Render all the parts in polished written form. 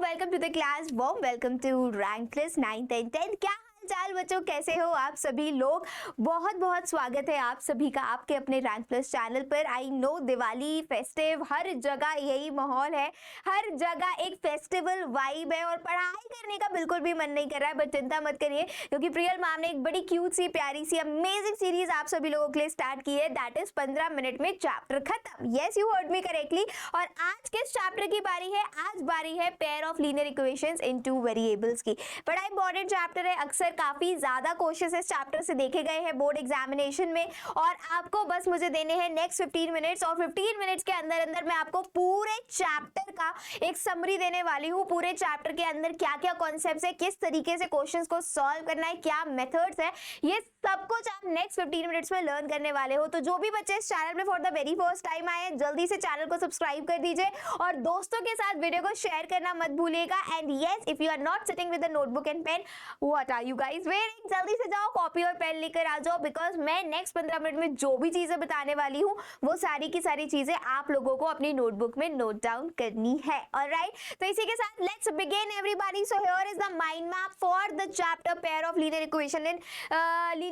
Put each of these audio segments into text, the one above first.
Welcome to the class warm welcome to rank list 9th and 10th। क्या चाल बच्चों, कैसे हो आप सभी लोग? बहुत बहुत स्वागत है आप सभी का आपके अपने रैंक प्लस चैनल पर। आई नो दिवाली फेस्टिव, हर जगह यही माहौल है, हर जगह एक फेस्टिवल वाइब है और पढ़ाई करने का बिल्कुल भी मन नहीं कर रहा है। बट चिंता मत करिए, क्योंकि प्रियल मैम ने एक बड़ी क्यूट सी प्यारी सी अमेजिंग सीरीज आप सभी लोगों के लिए स्टार्ट की है, दैट इज 15 मिनट में चैप्टर खत्म। Yes, you heard me correctly. और आज किस चैप्टर की बारी है? आज बारी है pair of linear equations in two variables की। बड़ा इंपॉर्टेंट चैप्टर है, अक्सर काफी ज्यादा क्वेश्चंस इस चैप्टर से देखे गए हैं बोर्ड एग्जामिनेशन में। और आपको बस मुझे देने हैं नेक्स्ट 15 मिनट्स, और 15 मिनट्स के अंदर अंदर मैं आपको पूरे चैप्टर का एक समरी देने वाली हूँ। पूरे चैप्टर के अंदर क्या क्या कॉन्सेप्ट्स है, किस तरीके से क्वेश्चंस को सॉल्व करना है, क्या मेथड्स है, ये सब कुछ आप नेक्स्ट 15 मिनट्स में लर्न करने वाले हो। तो जो भी बच्चे इस चैनल में for the very first time आए हैं, जल्दी से चैनल को सब्सक्राइब कर दीजिए और दोस्तों के साथ वीडियो को शेयर करना मत भूलिएगा। And yes, if you are not sitting with a notebook and pen, what are you guys wearing? जल्दी से जाओ, कॉपी और पेन लेकर आ जाओ, बिकॉज मैं नेक्स्ट 15 मिनट में जो भी चीजें बताने वाली हूँ वो सारी की सारी चीजें आप लोगों को अपनी नोटबुक में नोट डाउन करनी है। ऑलराइट, तो इसी के साथ let's begin everybody. So here is the mind map for the chapter pair of linear equation in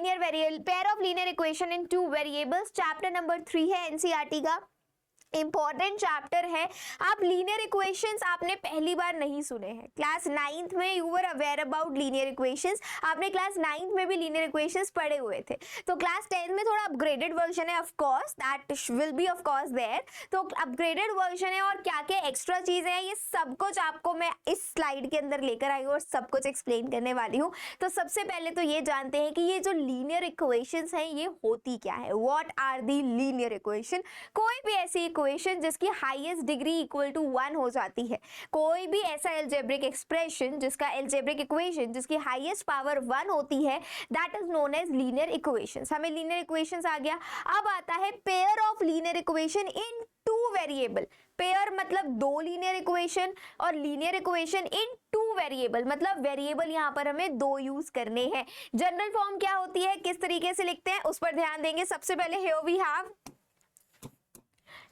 pair of linear equation in two variables. Chapter number 3 है एनसीईआरटी का, important chapter है। आप लीनियर इक्वेशंस आपने पहली बार नहीं सुने हैं। Class 9th में you were aware about linear equations, आपने क्लास 9th में भी लीनियर इक्वेशंस पढ़े हुए थे। तो क्लास 10th में थोड़ा अपग्रेडेड वर्जन है, of course that will be of course there. तो अपग्रेडेड वर्जन है और क्या क्या एक्स्ट्रा चीजें हैं, ये सब कुछ आपको मैं इस स्लाइड के अंदर लेकर आई हूँ और सब कुछ एक्सप्लेन करने वाली हूँ। तो सबसे पहले तो ये जानते हैं कि ये जो लीनियर इक्वेशंस हैं ये होती क्या है। What are the linear equation? कोई भी ऐसी इक्वेशन जिसकी हाईएस्ट डिग्री इक्वल टू 1 हो जाती है, कोई भी ऐसा अलजेब्रिक एक्सप्रेशन जिसका अलजेब्रिक इक्वेशन जिसकी हाईएस्ट पावर 1 होती है, that is known as linear equations. हमें लीनियर इक्वेशंस आ गया। अब आता है pair of linear equation in two variable. Pair मतलब दो लीनियर इक्वेशन, और linear equation in two variable मतलब वेरिएबल यहाँ पर हमें दो यूज करने हैं। जनरल फॉर्म क्या होती है, किस तरीके से लिखते हैं, उस पर ध्यान देंगे। सबसे पहले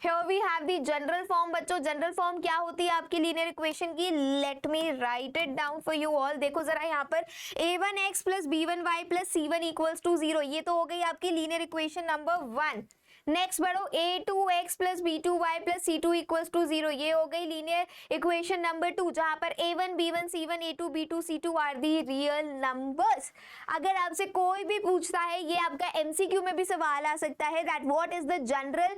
Here we have the general form। बच्चों जनरल फॉर्म क्या होती है आपकी लीनियर इक्वेशन की? Let me right it down for you all. देखो जरा यहाँ पर a1x plus b1y plus c1 equals to 0, ये तो हो गई आपकी लीनियर इक्वेशन नंबर 1। नेक्स्ट बढ़ो, a2x plus b2y plus c2 equals to 0, ये हो गई लीनियर इक्वेशन नंबर 2, जहां पर a1 b1 c1 a2 b2 c2 are the real numbers. अगर आपसे कोई भी पूछता है, ये आपका MCQ में भी सवाल आ सकता है, that what is the general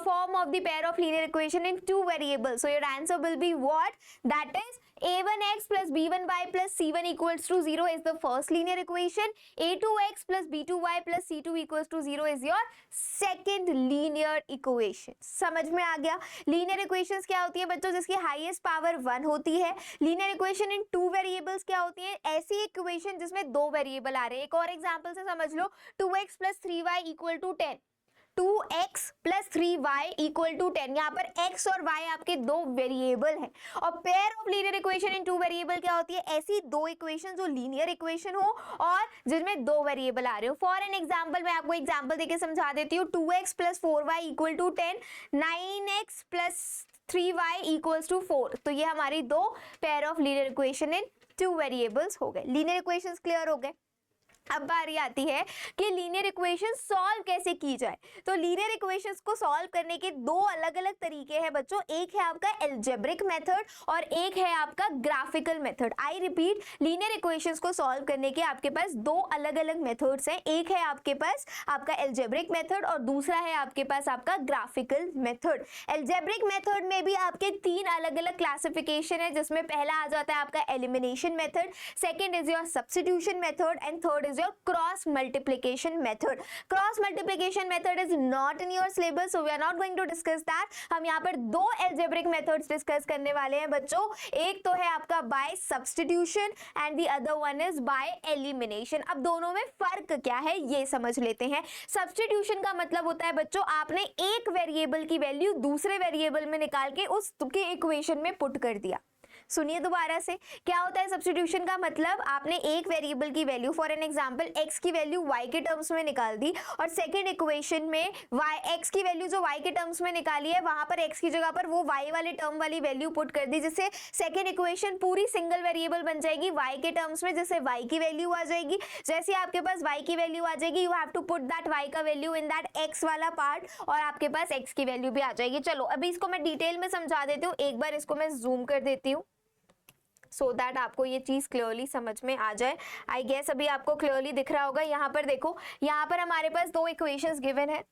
form of the pair of linear equation in two variables. So your answer will be what? That is a1x plus b1y plus c1 equals to 0 is the first linear equation. a2x plus b2y plus c2 equals to 0 is your second linear equation. समझ में आ गया? linear equations क्या होती है बच्चों? जिसकी highest power 1 होती है। linear equation in two variables क्या होती है? ऐसी equation जिसमें दो वेरिएबल आ रहे हैं। एक और एग्जांपल से समझ लो, 2x plus 3y equal to 10। 2x plus 3y equal to 10। यहाँ पर x और y आपके दो वेरिएबल हैं। और pair of linear equation in two variable क्या होती है? ऐसी दो इक्वेशन जो लीनियर इक्वेशन हो और जिसमें दो वेरिएबल आ रहे हो। फॉर एन एग्जाम्पल, मैं आपको एग्जाम्पल देके समझा देती हूँ। 2x plus 4y equal to 10, 9x plus 3y equals to 4। तो ये हमारी दो pair of linear equation in two variables हो गए। लीनियर इक्वेशंस क्लियर हो गए। अब बारी आती है कि लीनियर इक्वेशन सॉल्व कैसे की जाए। तो लीनियर इक्वेशंस को सॉल्व करने के दो अलग अलग तरीके हैं बच्चों। एक है आपका एल्जेब्रिक मेथड और एक है आपका graphical method. I repeat, linear equations को सॉल्व करने के आपके पास दो अलग अलग मेथड्स हैं। एक है आपके पास आपका एल्जेब्रिक मेथड और दूसरा है आपके पास आपका ग्राफिकल मेथड। एल्जेब्रिक मेथड में भी आपके तीन अलग अलग क्लासिफिकेशन है, जिसमें पहला आ जाता है आपका elimination method, second is your substitution method and third your cross multiplication method. Cross multiplication method is not in your syllabus, so we are not going to discuss that. हम यहाँ पर दो algebraic methods discuss करने वाले हैं बच्चों। एक तो है आपका by substitution and the other one is by elimination। अब दोनों में फर्क क्या है ये समझ लेते हैं। Substitution का मतलब होता है बच्चों, आपने एक वेरिएबल की वैल्यू दूसरे वेरिएबल में निकाल के उसके इक्वेशन में पुट कर दिया। सुनिए दोबारा से, क्या होता है सब्स्टिट्यूशन का मतलब, आपने एक वेरिएबल की value for an example x की वैल्यू y के टर्म्स में निकाल दी, और सेकंड इक्वेशन में x की वैल्यू जो y के टर्म्स में निकाली है वहां पर x की जगह पर वो y वाले टर्म वाली वैल्यू पुट कर दी, जिससे सेकंड इक्वेशन पूरी सिंगल वेरिएबल बन जाएगी y के टर्म्स में, जैसे y की वैल्यू आ जाएगी। जैसे आपके पास y की वैल्यू आ जाएगी, you have to put that y का वैल्यू इन दैट x वाला पार्ट, और आपके पास x की वैल्यू भी आ जाएगी। चलो अभी इसको मैं डिटेल में समझा देती हूँ, एक बार इसको मैं जूम कर देती हूँ सो दैट आपको ये चीज क्लियरली समझ में आ जाए। आई गेस अभी आपको क्लियरली दिख रहा होगा। यहाँ पर देखो, यहाँ पर हमारे पास दो इक्वेशंस गिवन है,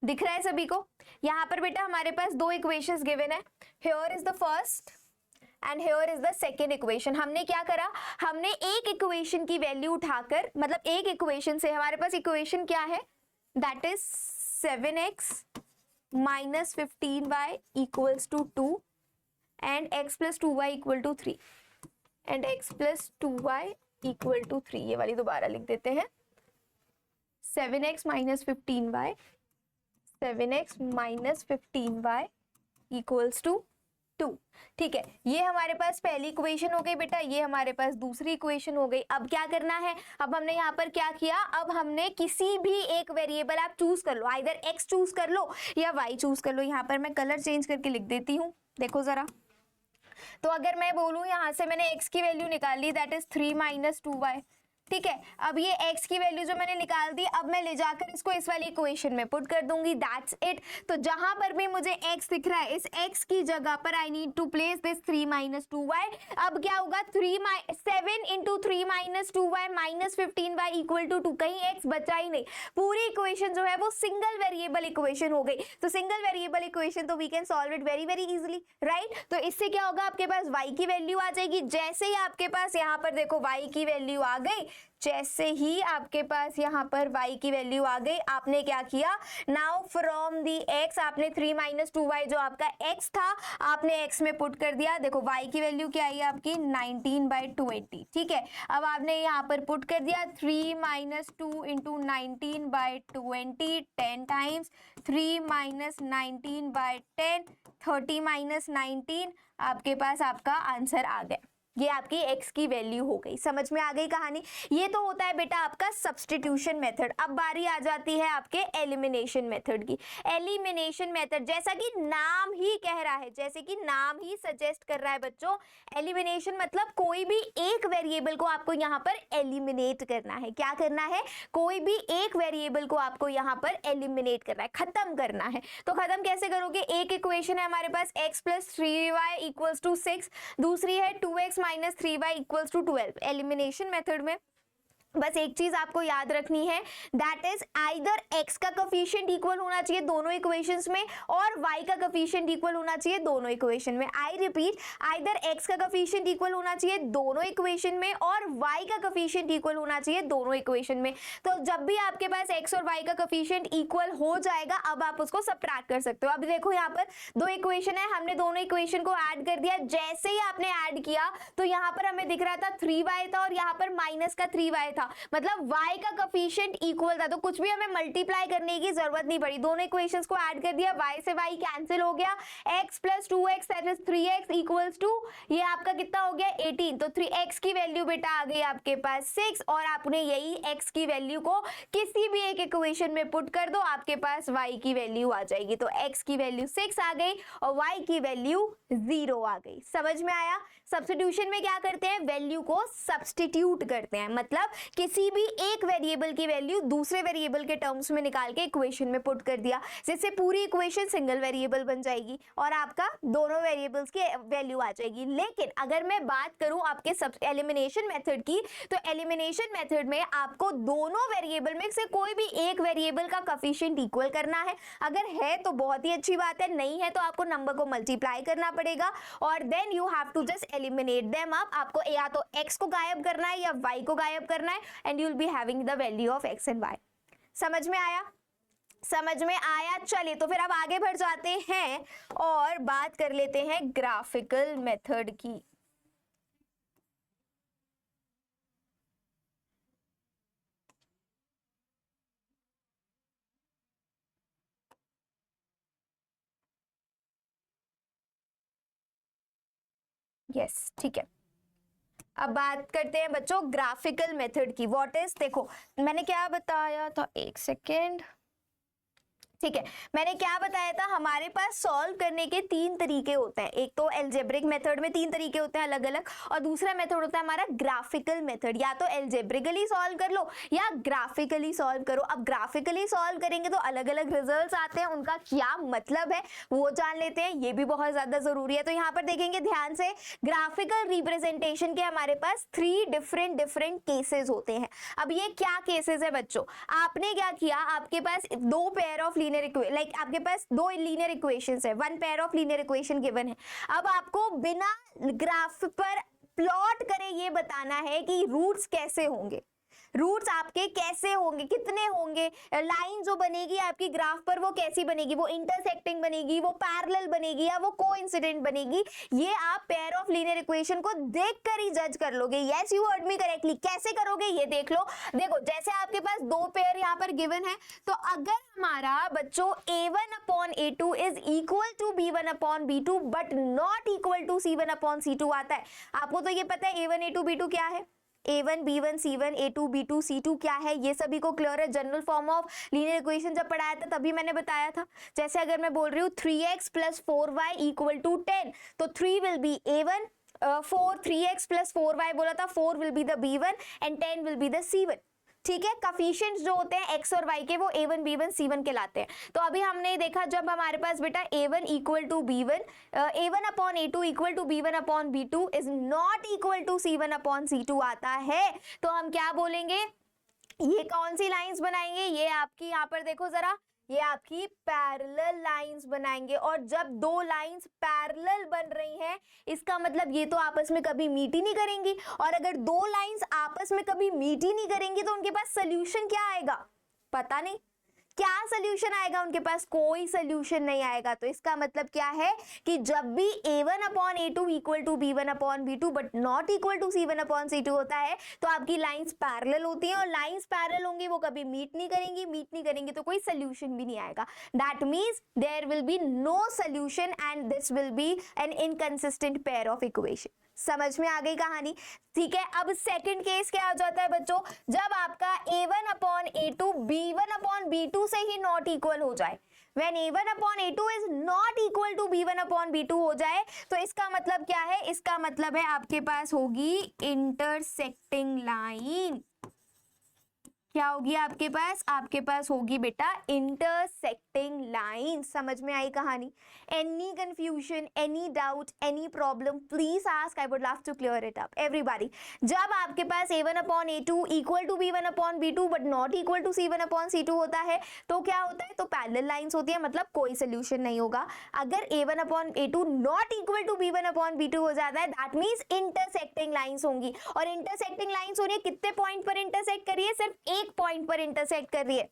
दिख रहा है सभी को? यहाँ पर बेटा हमारे पास दो इक्वेशंस गिवन है, here is the first and here is the second equation. हमने क्या करा, हमने एक इक्वेशन की वैल्यू उठाकर, मतलब एक इक्वेशन से हमारे पास इक्वेशन क्या है, that is 7x minus 15y equals to 2 and x plus 2y equal to 3 and x plus 2y equal to 3। ये वाली दोबारा लिख देते हैं, 7x minus 15y, 7x minus 15y equals to 2। ठीक है, ये हमारे पास पहली इक्वेशन हो गई बेटा, ये हमारे पास दूसरी इक्वेशन हो गई। अब क्या करना है, अब हमने यहाँ पर क्या किया, अब हमने किसी भी एक वेरिएबल आप चूज कर लो, आइदर x चूज कर लो या y चूज कर लो। यहाँ पर मैं कलर चेंज करके लिख देती हूँ, देखो जरा। तो अगर मैं बोलूँ यहाँ से मैंने x की वैल्यू निकाल ली, दैट इज 3 माइनस 2y। ठीक है, अब ये x की वैल्यू जो मैंने निकाल दी, अब मैं ले जाकर इसको इस वाली इक्वेशन में पुट कर दूंगी, दैट्स इट। तो जहां पर भी मुझे x दिख रहा है, इस x की जगह पर I need to place this 3 minus 2y। अब क्या होगा, 7 into 3 minus 2y minus 15y equal to 2। कहीं x बचा ही नहीं, पूरी इक्वेशन जो है वो सिंगल वेरिएबल इक्वेशन हो गई। तो सिंगल वेरिएबल इक्वेशन, तो we can solve it very very easily, right. तो इससे क्या होगा, आपके पास y की वैल्यू आ जाएगी। जैसे ही आपके पास यहाँ पर देखो y की वैल्यू आ गई, जैसे ही आपके पास यहाँ पर y की वैल्यू आ गई, आपने क्या किया, नाउ फ्रॉम दी x आपने 3 माइनस 2y जो आपका x था, आपने x में पुट कर दिया। देखो y की वैल्यू क्या आई आपकी, 19/20। ठीक है, अब आपने यहाँ पर पुट कर दिया 3 minus 2 into 19/20, 10 times 3 minus 19/10, 30 minus 19, आपके पास आपका आंसर आ गया। ये आपकी x की वैल्यू हो गई। समझ में आ गई कहानी? ये तो होता है बेटा आपका सब्स्टिट्यूशन मेथड। अब बारी आ जाती है आपके एलिमिनेशन मेथड की। एलिमिनेशन मेथड, जैसा कि नाम ही कह रहा है, जैसे कि नाम ही सजेस्ट कर रहा है बच्चों, एलिमिनेशन मतलब कोई भी एक वेरिएबल को आपको यहाँ पर एलिमिनेट करना है। क्या करना है, कोई भी एक वेरिएबल को आपको यहाँ पर एलिमिनेट करना है, खत्म करना है। तो खत्म कैसे करोगे, एक इक्वेशन है हमारे पास x plus 3y equals to 6, दूसरी है 2x minus 3y equals to 12। Elimination method में बस एक चीज आपको याद रखनी है, दैट इज आइदर x का कोफिशिएंट इक्वल होना चाहिए दोनों इक्वेशंस में, और y का कोफिशिएंट इक्वल होना चाहिए दोनों इक्वेशन में। आई रिपीट, आइदर x का कोफिशिएंट इक्वल होना चाहिए दोनों इक्वेशन में, और y का कोफिशिएंट इक्वल होना चाहिए दोनों इक्वेशन में। तो जब भी आपके पास x और y का कोफिशिएंट इक्वल हो जाएगा, अब आप उसको सबट्रैक्ट कर सकते हो। अब देखो यहाँ पर दो इक्वेशन है, हमने दोनों इक्वेशन को ऐड कर दिया। जैसे ही आपने ऐड किया तो यहाँ पर हमें दिख रहा था 3y था और यहाँ पर माइनस का 3y था, मतलब y का कोफिशिएंट इक्वल था। तो कुछ भी हमें मल्टीप्लाई करने की जरूरत नहीं पड़ी, दोनों इक्वेशंस को ऐड कर दिया, y से y कैंसिल हो गया, x plus 2x that is 3x equals to, ये आपका कितना हो गया 18। तो 3x की वैल्यू बेटा आ गई आपके पास 6, और आपने यही x की वैल्यू को किसी भी एक इक्वेशन में पुट कर दो, आपके पास y की वैल्यू आ जाएगी। तो x की वैल्यू 6 आ गई और y की वैल्यू 0 आ गई। समझ में आया? सब्स्टिट्यूशन में क्या करते हैं, वैल्यू को सब्स्टिट्यूट करते हैं, मतलब किसी भी एक वेरिएबल की वैल्यू दूसरे वेरिएबल के टर्म्स में निकाल के इक्वेशन में पुट कर दिया, जिससे पूरी इक्वेशन सिंगल वेरिएबल बन जाएगी और आपका दोनों वेरिएबल्स की वैल्यू आ जाएगी। लेकिन अगर मैं बात करूं आपके एलिमिनेशन मेथड की, तो एलिमिनेशन मेथड में आपको दोनों वेरिएबल में से कोई भी एक वेरिएबल का कोफिशिएंट इक्वल करना है। अगर है तो बहुत ही अच्छी बात है, नहीं है तो आपको नंबर को मल्टीप्लाई करना पड़ेगा और then you have to just eliminate them up. आपको या तो x को गायब करना है या y को गायब करना है, and you will be having the value of x and y। समझ में आया? समझ में आया? चलिए तो फिर अब आगे बढ़ जाते हैं और बात कर लेते हैं ग्राफिकल मेथड की। यस ठीक है। अब बात करते हैं बच्चों ग्राफिकल मेथड की। व्हाट इज, देखो मैंने क्या बताया था, एक सेकेंड, ठीक है, मैंने क्या बताया था, हमारे पास सॉल्व करने के तीन तरीके होते हैं। एक तो एल्जेब्रिक मेथड में तीन तरीके होते हैं अलग अलग, और दूसरा मेथड होता है हमारा ग्राफिकल मेथड। या तो एल्जेब्रिकली सॉल्व कर लो या ग्राफिकली सॉल्व करो। अब ग्राफिकली सॉल्व करेंगे तो अलग अलग रिजल्ट्स आते हैं, उनका क्या मतलब है वो जान लेते हैं, ये भी बहुत ज्यादा जरूरी है। तो यहाँ पर देखेंगे ध्यान से, ग्राफिकल रिप्रेजेंटेशन के हमारे पास थ्री डिफरेंट केसेस होते हैं। अब ये क्या केसेस है बच्चों, आपने क्या किया, आपके पास दो पेयर ऑफ लीनियर लाइक आपके पास दो लीनियर इक्वेशंस है, one pair of linear equation given है। अब आपको बिना ग्राफ पर प्लॉट करे ये बताना है कि रूट्स कैसे होंगे, रूट्स आपके कैसे होंगे, कितने होंगे, लाइन जो बनेगी आपकी ग्राफ पर वो कैसी बनेगी, वो इंटरसेक्टिंग बनेगी, वो पैरेलल बनेगी या वो कोइंसिडेंट बनेगी, ये आप पेयर ऑफ लीनियर इक्वेशन को देखकर ही जज कर लोगे। Yes you heard me correctly. कैसे करोगे ये देख लो। देखो जैसे आपके पास दो पेयर यहाँ पर गिवन है, तो अगर हमारा बच्चों a1 upon a2 is equal to b1 upon b2 but not equal to c1 upon c2 आता है, आपको तो ये पता है a1 a2 b2 क्या है, a1 b1 c1 a2 b2 c2 क्या है, ये सभी को क्लियर है। General form of linear equation जब पढ़ाया था तभी मैंने बताया था। जैसे अगर मैं बोल रही हूँ 3x plus 4y equal to 10, तो 3 will be a1, 3x plus 4y बोला था, 4 will be the b1 and 10 will be the c1। ठीक है, कोफिशिएंट्स जो होते हैं x और y के वो a1 b1 c1 कहलाते हैं। तो अभी हमने देखा जब हमारे पास बेटा a1 equal to b1, a1 upon a2 equal to b1 upon b2 is not equal to c1 upon c2 आता है, तो हम क्या बोलेंगे, ये कौन सी लाइंस बनाएंगे, ये आपकी यहाँ पर देखो जरा, ये आपकी पैरेलल लाइंस बनाएंगे। और जब दो लाइंस पैरेलल बन रही हैं इसका मतलब ये तो आपस में कभी मीट ही नहीं करेंगी, और अगर दो लाइंस आपस में कभी मीट ही नहीं करेंगी तो उनके पास सोल्यूशन क्या आएगा, पता नहीं क्या सोल्यूशन आएगा, उनके पास कोई सोल्यूशन नहीं आएगा। तो इसका मतलब क्या है कि जब भी a1 upon a2 equal to b1 upon b2 but not equal to c1 upon c2 होता है तो आपकी लाइंस पैरेलल होती हैं, और लाइंस पैरेलल होंगी वो कभी मीट नहीं करेंगी तो कोई सोल्यूशन भी नहीं आएगा। That means there will be no solution and this will be an inconsistent pair of equation. समझ में आ गई कहानी। ठीक है, अब सेकंड केस क्या हो जाता है बच्चों, जब आपका a1 upon a2 b1 upon b2 से ही नॉट इक्वल हो जाए। When a1 upon a2 is not equal to b1 upon b2 हो जाए तो इसका मतलब क्या है, इसका मतलब है आपके पास होगी इंटरसेक्टिंग लाइन। क्या होगी आपके पास होगी बेटा इंटरसेक्टिंग लाइन। समझ में आई कहानी। Any confusion, any doubt, any problem, please ask, I would love to clear it up everybody. जब आपके पास a1 upon a2 equal to b1 upon b2 but not equal to c1 upon c2 होता है तो क्या होता है, तो पैरेलल लाइंस होती है, मतलब कोई सोल्यूशन नहीं होगा। अगर a1 upon a2 not equal to b1 upon b2 हो जाता है दैट मीन्स इंटरसेक्टिंग लाइंस होंगी। और इंटरसेक्टिंग लाइंस हो रही है कितने पॉइंट पर इंटरसेक्ट कर रही है, सिर्फ एक पॉइंट पर इंटरसेक्ट कर रही है।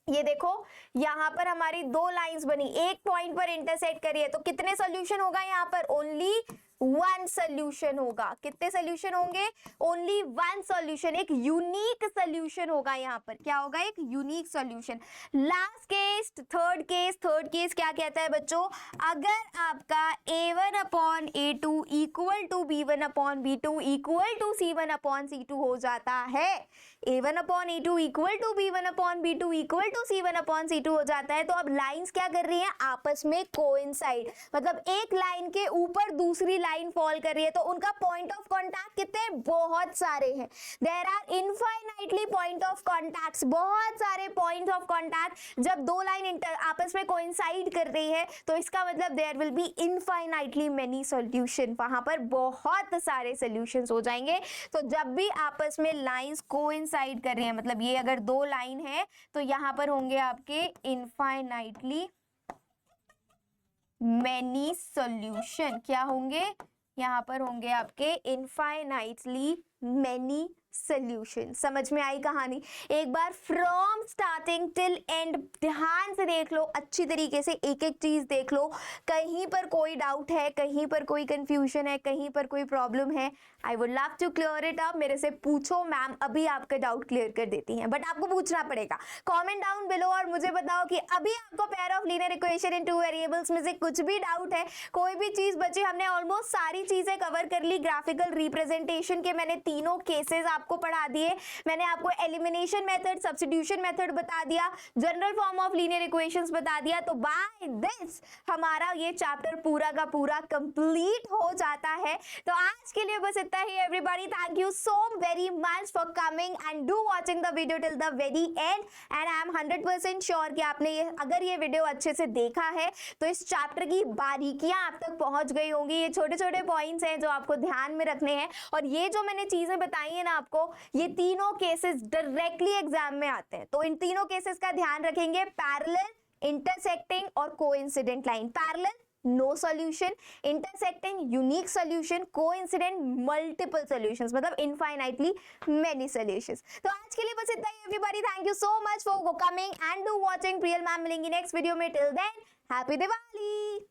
ये देखो यहां पर हमारी दो लाइंस बनी, एक पॉइंट पर इंटरसेक्ट कर रही है, तो कितने सॉल्यूशन होगा यहाँ पर, ओनली वन सोल्यूशन होगा। कितने सोल्यूशन होंगे, ओनली वन सोल्यूशन, एक यूनिक सोल्यूशन होगा यहाँ पर। क्या होगा, एक unique solution. Last case, third case क्या कहता है बच्चों, अगर आपका a1 upon a2 equal to b1 upon b2 equal to c1 upon c2 हो जाता है, a1 upon a2 equal to b1 upon b2 equal to c1 upon c2 हो जाता है, तो अब लाइंस क्या कर रही हैं, आपस में कोइंसाइड, मतलब एक लाइन के ऊपर दूसरी लाइन फॉल कर रही है, तो उनका पॉइंट ऑफ कांटेक्ट कितने, बहुत सारे हैं। There are infinitely point of contacts, बहुत सारे पॉइंट ऑफ कांटेक्ट। जब दो लाइन आपस में कोइंसाइड कर रही है तो इसका मतलब there will be infinitely many solution, वहां पर बहुत सारे सॉल्यूशंस हो जाएंगे। तो जब भी आपस में लाइंस कोइंसाइड कर रही हैं, मतलब ये अगर दो लाइन है तो यहां पर होंगे आपके इनफाइनाइटली मैनी सॉल्यूशन। क्या होंगे, यहाँ पर होंगे आपके इनफाइनाइटली मैनी सोल्यूशन। समझ में आई कहानी? एक बार फ्रॉम स्टार्टिंग टिल एंड ध्यान से देख लो, अच्छी तरीके से एक एक चीज देख लो। कहीं पर कोई डाउट है, कहीं पर कोई कंफ्यूजन है, कहीं पर कोई प्रॉब्लम है, I would love to clear it up. मेरे से पूछो, मैम अभी आपका डाउट क्लियर कर देती हैं, बट आपको पूछना पड़ेगा। कमेंट डाउन बिलो और मुझे बताओ कि अभी आपको pair of linear equation in two variables में से कुछ भी डाउट है, कोई भी चीज बची। हमने ऑलमोस्ट सारी चीजें कवर कर ली। ग्राफिकल रिप्रेजेंटेशन के मैंने तीनों केसेस आपको पढ़ा दिए। मैंने आपको एलिमिनेशन मेथड, सब्स्टिट्यूशन मेथड बता दिया, general form of linear equations बता दिया। तो बाय दिस हमारा ये चैप्टर पूरा का पूरा कंप्लीट हो जाता है। तो आज के लिए बस इतना ही everybody. Thank you so very much for coming and do watching the video till the very end. And I am 100% sure कि आपने अगर ये वीडियो अच्छे से देखा है तो इस चैप्टर की बारीकियां आप तक पहुंच गई होंगी। ये छोटे छोटे पॉइंट्स हैं जो आपको ध्यान में रखने हैं, और ये जो मैंने चीजें बताई है ना आपको, ये तीनों केसेस डायरेक्टली एग्जाम में आते हैं। तो इन तीनों केसेस का ध्यान रखेंगे। पैरेलल, इंटरसेक्टिंग और coincident line. Parallel no solution, intersecting unique solution, coincident multiple solutions, मतलब इनफाइनाइटली मेनी सॉल्यूशंस। तो आज के लिए बस इतना ही everybody. Thank you so much for coming and do watching. Priyal ma'am मिलेंगी नेक्स्ट वीडियो में। Till then happy Diwali.